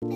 Hey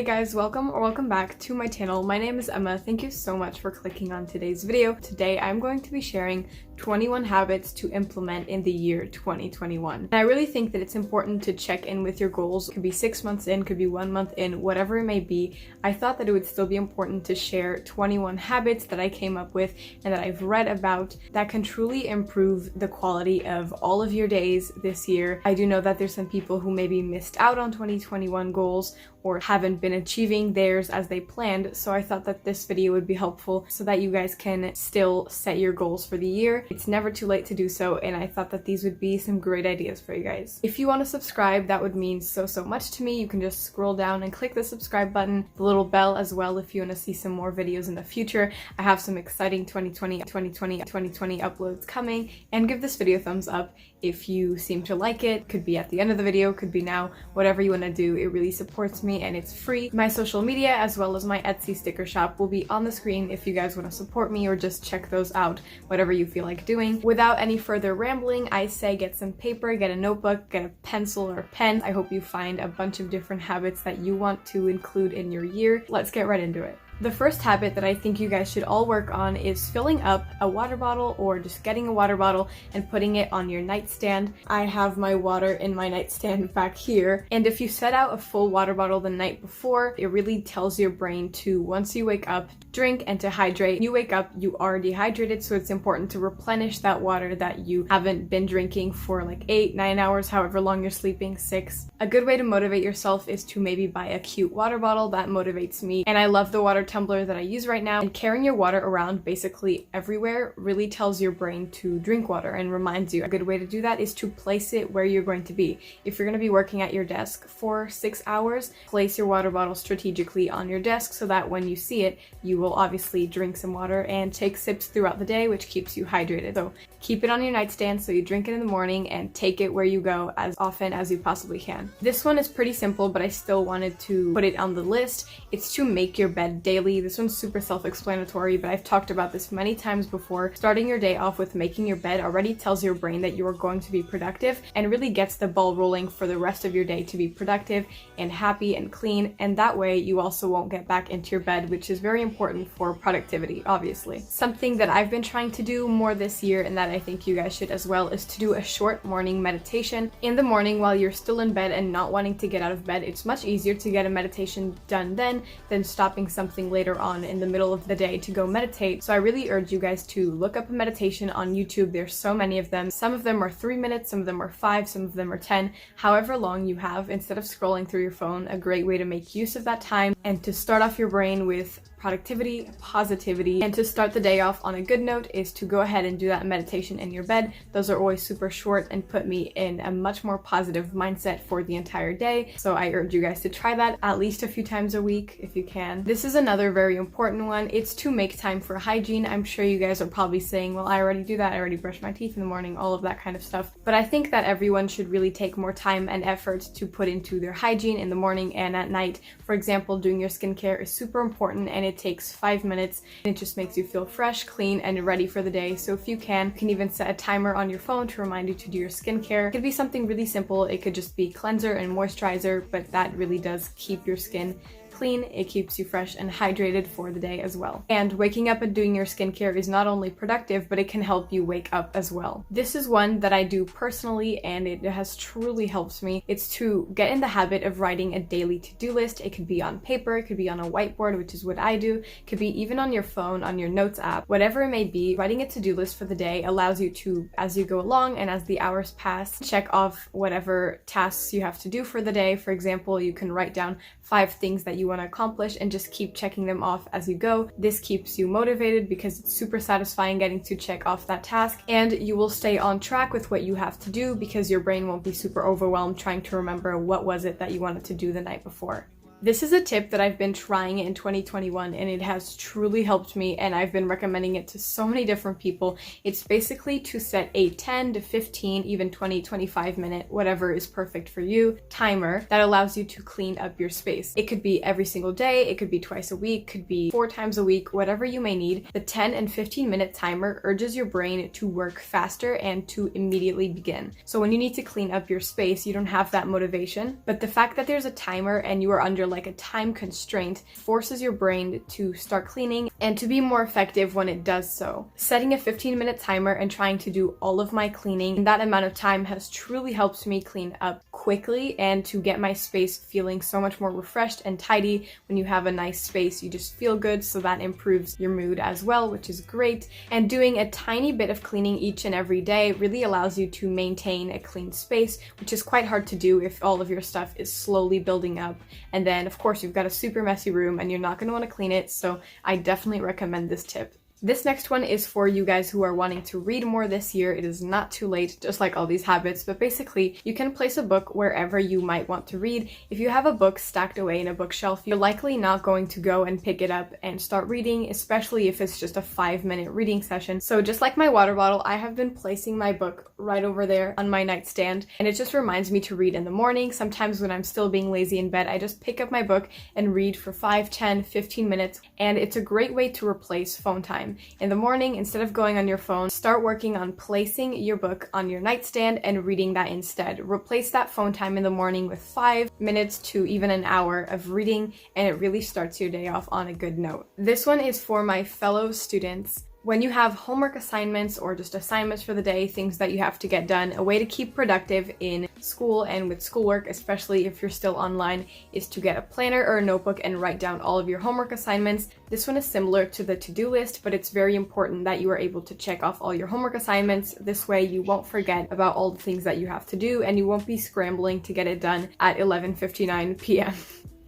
guys, welcome back to my channel. My name is Emma. Thank you so much for clicking on today's video. Today I'm going to be sharing 21 habits to implement in the year 2021. And I really think that it's important to check in with your goals. It could be 6 months in, could be 1 month in, whatever it may be. I thought that it would still be important to share 21 habits that I came up with and that I've read about that can truly improve the quality of all of your days this year. I do know that there's some people who maybe missed out on 2021 goals or haven't been achieving theirs as they planned, so I thought that this video would be helpful so that you guys can still set your goals for the year. It's never too late to do so, and I thought that these would be some great ideas for you guys. If you want to subscribe, that would mean so much to me. You can just scroll down and click the subscribe button, the little bell as well if you want to see some more videos in the future. I have some exciting 2020 uploads coming, and give this video a thumbs up if you seem to like it. Could be at the end of the video, could be now, whatever you want to do. It really supports me and it's free. My social media as well as my Etsy sticker shop will be on the screen if you guys want to support me or just check those out, whatever you feel like doing. Without any further rambling, I say get some paper, get a notebook, get a pencil or pen. I hope you find a bunch of different habits that you want to include in your year. Let's get right into it. The first habit that I think you guys should all work on is filling up a water bottle or just getting a water bottle and putting it on your nightstand. I have my water in my nightstand back here, and if you set out a full water bottle the night before, it really tells your brain to, once you wake up, drink and to hydrate. When you wake up, you are dehydrated, so it's important to replenish that water that you haven't been drinking for like 8-9 hours, however long you're sleeping, 6. A good way to motivate yourself is to maybe buy a cute water bottle. That motivates me, and I love the water tumbler that I use right now. And carrying your water around basically everywhere really tells your brain to drink water and reminds you. A good way to do that is to place it where you're going to be. If you're going to be working at your desk for 6 hours, place your water bottle strategically on your desk so that when you see it, you will obviously drink some water and take sips throughout the day, which keeps you hydrated. So keep it on your nightstand so you drink it in the morning and take it where you go as often as you possibly can. This one is pretty simple, but I still wanted to put it on the list. It's to make your bed daily. This one's super self-explanatory, but I've talked about this many times before. Starting your day off with making your bed already tells your brain that you are going to be productive and really gets the ball rolling for the rest of your day to be productive and happy and clean, and that way you also won't get back into your bed, which is very important for productivity, obviously. Something that I've been trying to do more this year, and that I think you guys should as well, is to do a short morning meditation. In the morning while you're still in bed and not wanting to get out of bed, it's much easier to get a meditation done then than stopping something later on in the middle of the day to go meditate. So I really urge you guys to look up a meditation on YouTube. There's so many of them. Some of them are 3 minutes, some of them are 5, some of them are 10, however long you have. Instead of scrolling through your phone, a great way to make use of that time and to start off your brain with productivity, positivity, and to start the day off on a good note is to go ahead and do that meditation in your bed. Those are always super short and put me in a much more positive mindset for the entire day. So I urge you guys to try that at least a few times a week if you can. This is another very important one. It's to make time for hygiene. I'm sure you guys are probably saying, well, I already do that. I already brush my teeth in the morning, all of that kind of stuff. But I think that everyone should really take more time and effort to put into their hygiene in the morning and at night. For example, doing your skincare is super important, and it takes 5 minutes, and it just makes you feel fresh, clean, and ready for the day. So if you can even set a timer on your phone to remind you to do your skincare. It could be something really simple. It could just be cleanser and moisturizer, but that really does keep your skin clean. It keeps you fresh and hydrated for the day as well. And waking up and doing your skincare is not only productive, but it can help you wake up as well. This is one that I do personally, and it has truly helped me. It's to get in the habit of writing a daily to-do list. It could be on paper, it could be on a whiteboard, which is what I do. It could be even on your phone, on your notes app. Whatever it may be, writing a to-do list for the day allows you to, as you go along and as the hours pass, check off whatever tasks you have to do for the day. For example, you can write down 5 things that you want to accomplish and just keep checking them off as you go. This keeps you motivated because it's super satisfying getting to check off that task, and you will stay on track with what you have to do because your brain won't be super overwhelmed trying to remember what was it that you wanted to do the night before. This is a tip that I've been trying in 2021 and it has truly helped me, and I've been recommending it to so many different people. It's basically to set a 10 to 15, even 20, 25 minute, whatever is perfect for you, timer that allows you to clean up your space. It could be every single day, it could be twice a week, could be 4 times a week, whatever you may need. The 10 and 15 minute timer urges your brain to work faster and to immediately begin. So when you need to clean up your space, you don't have that motivation, but the fact that there's a timer and you are under like a time constraint forces your brain to start cleaning and to be more effective when it does so. Setting a 15-minute timer and trying to do all of my cleaning in that amount of time has truly helped me clean up quickly and to get my space feeling so much more refreshed and tidy. When you have a nice space, you just feel good, so that improves your mood as well, which is great. And doing a tiny bit of cleaning each and every day really allows you to maintain a clean space, which is quite hard to do if all of your stuff is slowly building up. And then of course you've got a super messy room and you're not going to want to clean it, so I definitely recommend this tip. This next one is for you guys who are wanting to read more this year. It is not too late, just like all these habits, but basically you can place a book wherever you might want to read. If you have a book stacked away in a bookshelf, you're likely not going to go and pick it up and start reading, especially if it's just a 5-minute reading session. So just like my water bottle, I have been placing my book right over there on my nightstand, and it just reminds me to read in the morning. Sometimes when I'm still being lazy in bed, I just pick up my book and read for 5, 10, 15 minutes, and it's a great way to replace phone time. In the morning, instead of going on your phone, start working on placing your book on your nightstand and reading that instead. Replace that phone time in the morning with 5 minutes to even an hour of reading, and it really starts your day off on a good note. This one is for my fellow students. When you have homework assignments or just assignments for the day, things that you have to get done, a way to keep productive in school and with schoolwork, especially if you're still online, is to get a planner or a notebook and write down all of your homework assignments. This one is similar to the to-do list, but it's very important that you are able to check off all your homework assignments. This way you won't forget about all the things that you have to do and you won't be scrambling to get it done at 11:59 p.m.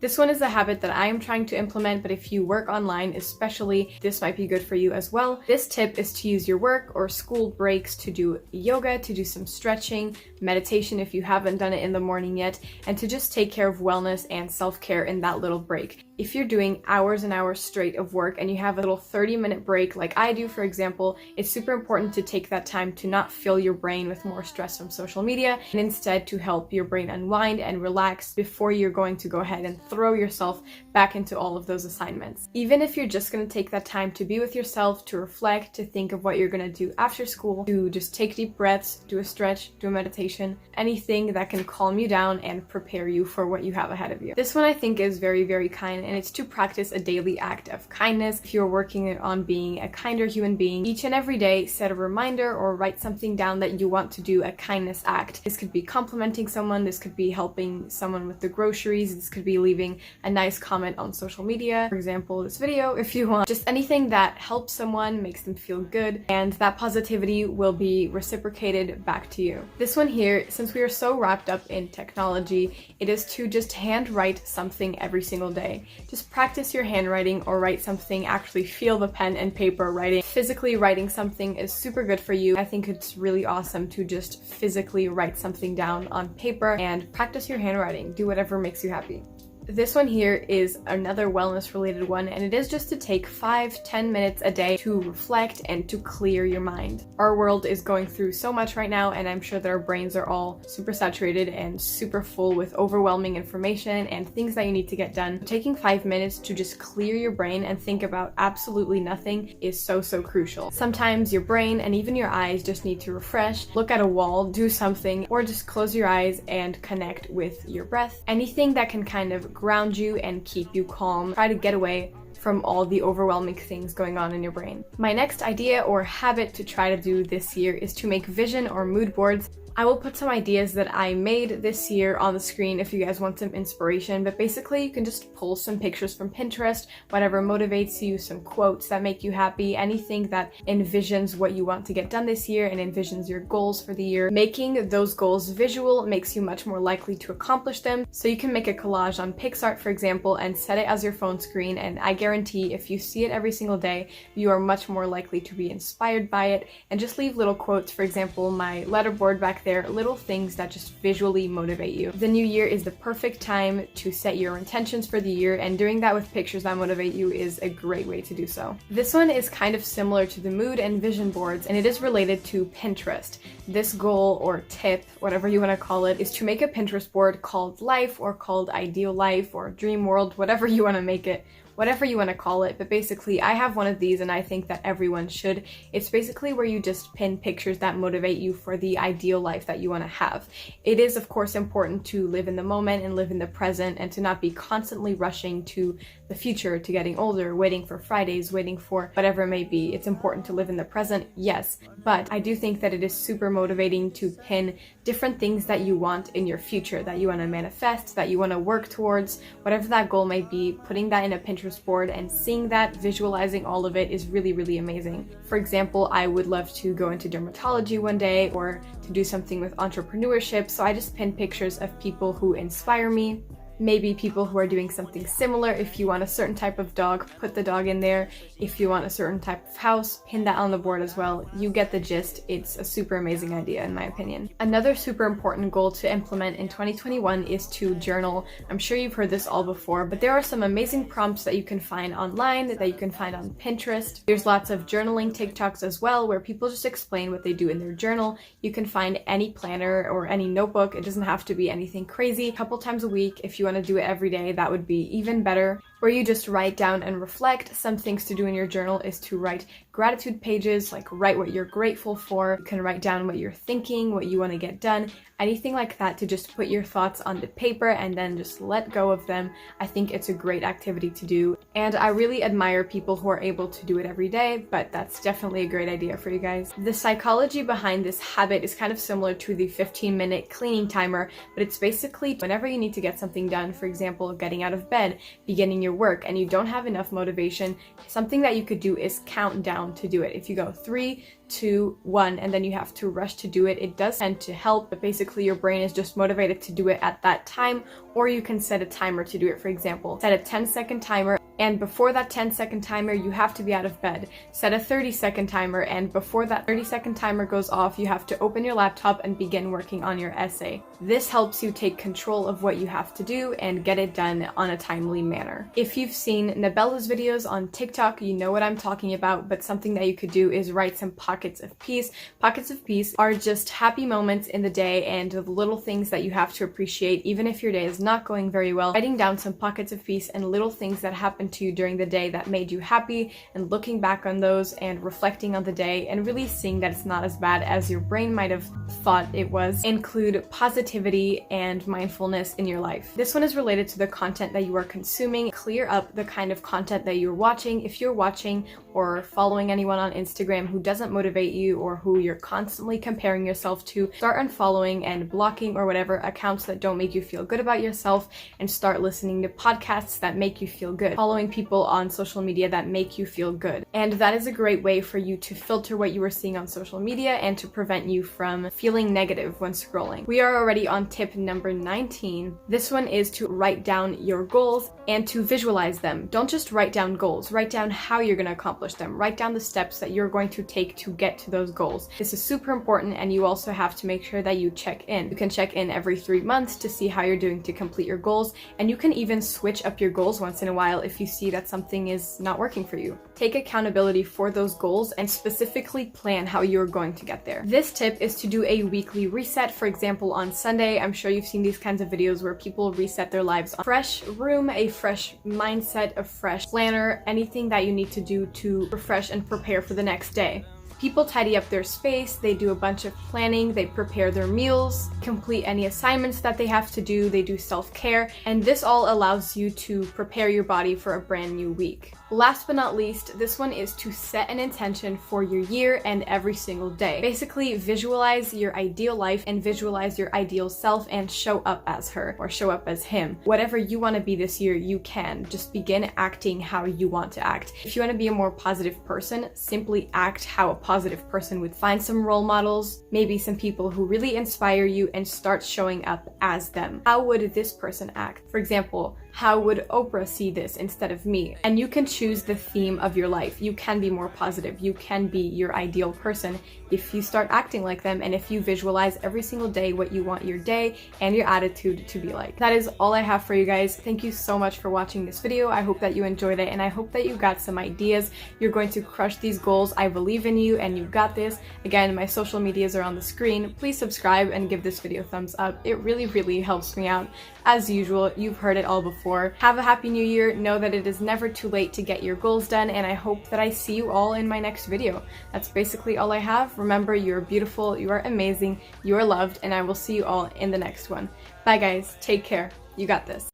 This one is a habit that I am trying to implement, but if you work online especially, this might be good for you as well. This tip is to use your work or school breaks to do yoga, to do some stretching, meditation if you haven't done it in the morning yet, and to just take care of wellness and self-care in that little break. If you're doing hours and hours straight of work and you have a little 30-minute break like I do, for example, it's super important to take that time to not fill your brain with more stress from social media, and instead to help your brain unwind and relax before you're going to go ahead and throw yourself back into all of those assignments. Even if you're just going to take that time to be with yourself, to reflect, to think of what you're going to do after school, to just take deep breaths, do a stretch, do a meditation, anything that can calm you down and prepare you for what you have ahead of you. This one I think is very, very kind, and it's to practice a daily act of kindness. If you're working on being a kinder human being, each and every day set a reminder or write something down that you want to do a kindness act. This could be complimenting someone, this could be helping someone with the groceries, this could be leaving a nice comment on social media, for example this video, if you want. Just anything that helps someone, makes them feel good, and that positivity will be reciprocated back to you. This one here, since we are so wrapped up in technology, it is to just handwrite something every single day. Just practice your handwriting or write something, actually feel the pen and paper writing. Physically writing something is super good for you. I think it's really awesome to just physically write something down on paper and practice your handwriting. Do whatever makes you happy. This one here is another wellness related one, and it is just to take 5-10 minutes a day to reflect and to clear your mind. Our world is going through so much right now, and I'm sure that our brains are all super saturated and super full with overwhelming information and things that you need to get done. Taking 5 minutes to just clear your brain and think about absolutely nothing is so crucial. Sometimes your brain and even your eyes just need to refresh. Look at a wall, do something, or just close your eyes and connect with your breath. Anything that can kind of ground you and keep you calm. Try to get away from all the overwhelming things going on in your brain. My next idea or habit to try to do this year is to make vision or mood boards. I will put some ideas that I made this year on the screen if you guys want some inspiration, but basically you can just pull some pictures from Pinterest, whatever motivates you, some quotes that make you happy, anything that envisions what you want to get done this year and envisions your goals for the year. Making those goals visual makes you much more likely to accomplish them, so you can make a collage on PixArt, for example, and set it as your phone screen, and I guarantee if you see it every single day, you are much more likely to be inspired by it. And just leave little quotes. For example, my letterboard back there there little things that just visually motivate you. The new year is the perfect time to set your intentions for the year, and doing that with pictures that motivate you is a great way to do so. This one is kind of similar to the mood and vision boards, and it is related to Pinterest. This goal or tip, whatever you want to call it, is to make a Pinterest board called Life or called Ideal Life or Dream World, whatever you want to make it. Whatever you want to call it, but basically I have one of these and I think that everyone should. It's basically where you just pin pictures that motivate you for the ideal life that you want to have. It is of course important to live in the moment and live in the present and to not be constantly rushing to the future, to getting older, waiting for Fridays, waiting for whatever it may be. It's important to live in the present, yes, but I do think that it is super motivating to pin different things that you want in your future, that you want to manifest, that you want to work towards, whatever that goal might be. Putting that in a Pinterest board and seeing that, visualizing all of it is really, really amazing. For example, I would love to go into dermatology one day or to do something with entrepreneurship, so I just pin pictures of people who inspire me. Maybe people who are doing something similar. If you want a certain type of dog, put the dog in there. If you want a certain type of house, pin that on the board as well. You get the gist. It's a super amazing idea in my opinion. Another super important goal to implement in 2021 is to journal. I'm sure you've heard this all before, but there are some amazing prompts that you can find online, that you can find on Pinterest. There's lots of journaling TikToks as well, where people just explain what they do in their journal. You can find any planner or any notebook. It doesn't have to be anything crazy. A couple times a week, if you want to do it every day, that would be even better, where you just write down and reflect. Some things to do in your journal is to write gratitude pages, like write what you're grateful for. You can write down what you're thinking, what you want to get done, anything like that, to just put your thoughts onto paper and then just let go of them. I think it's a great activity to do, and I really admire people who are able to do it every day, but that's definitely a great idea for you guys. The psychology behind this habit is kind of similar to the 15-minute cleaning timer, but it's basically whenever you need to get something done, for example, getting out of bed, beginning your work, and you don't have enough motivation, something that you could do is count down to do it. If you go 3, 2, 1, and then you have to rush to do it, it does tend to help, but basically your brain is just motivated to do it at that time. Or you can set a timer to do it. For example, set a 10-second timer, and before that 10-second timer you have to be out of bed. Set a 30-second timer, and before that 30-second timer goes off you have to open your laptop and begin working on your essay. This helps you take control of what you have to do and get it done on a timely manner. If you've seen Nabella's videos on TikTok, you know what I'm talking about, but something that you could do is write some pockets of peace. Pockets of peace are just happy moments in the day and the little things that you have to appreciate even if your day is not going very well. Writing down some pockets of peace and little things that happened to you during the day that made you happy, and looking back on those and reflecting on the day and really seeing that it's not as bad as your brain might have thought it was. Include positivity and mindfulness in your life. This one is related to the content that you are consuming. Clear up the kind of content that you're watching. If you're watching or following anyone on Instagram who doesn't motivate you or who you're constantly comparing yourself to, start unfollowing and blocking or whatever accounts that don't make you feel good about yourself, and start listening to podcasts that make you feel good, following people on social media that make you feel good. And that is a great way for you to filter what you are seeing on social media and to prevent you from feeling negative when scrolling. We are already on tip number 19. This one is to write down your goals and to visualize them. Don't just write down goals, write down how you're going to accomplish them. Write down the steps that you're going to take to get to those goals. This is super important, and you also have to make sure that you check in. You can check in every 3 months to see how you're doing to complete your goals, and you can even switch up your goals once in a while if you see that something is not working for you. Take accountability for those goals and specifically plan how you're going to get there. This tip is to do a weekly reset. For example, on Sunday, I'm sure you've seen these kinds of videos where people reset their lives. A fresh room, a fresh mindset, a fresh planner, anything that you need to do to refresh and prepare for the next day. People tidy up their space, they do a bunch of planning, they prepare their meals, complete any assignments that they have to do, they do self-care, and this all allows you to prepare your body for a brand new week. Last but not least, this one is to set an intention for your year and every single day. Basically, visualize your ideal life and visualize your ideal self and show up as her or show up as him. Whatever you want to be this year, you can. Just begin acting how you want to act. If you want to be a more positive person, simply act how a positive person would. Find some role models, maybe some people who really inspire you, and start showing up as them. How would this person act? For example, how would Oprah see this instead of me? And you can choose the theme of your life. You can be more positive. You can be your ideal person if you start acting like them, and if you visualize every single day what you want your day and your attitude to be like. That is all I have for you guys. Thank you so much for watching this video. I hope that you enjoyed it, and I hope that you got some ideas. You're going to crush these goals. I believe in you, and you got this. Again, my social medias are on the screen. Please subscribe and give this video a thumbs up. It really, really helps me out. As usual, you've heard it all before. Have a happy new year. Know that it is never too late to get your goals done, and I hope that I see you all in my next video. That's basically all I have. Remember, you're beautiful, you are amazing, you are loved, and I will see you all in the next one. Bye guys, take care. You got this.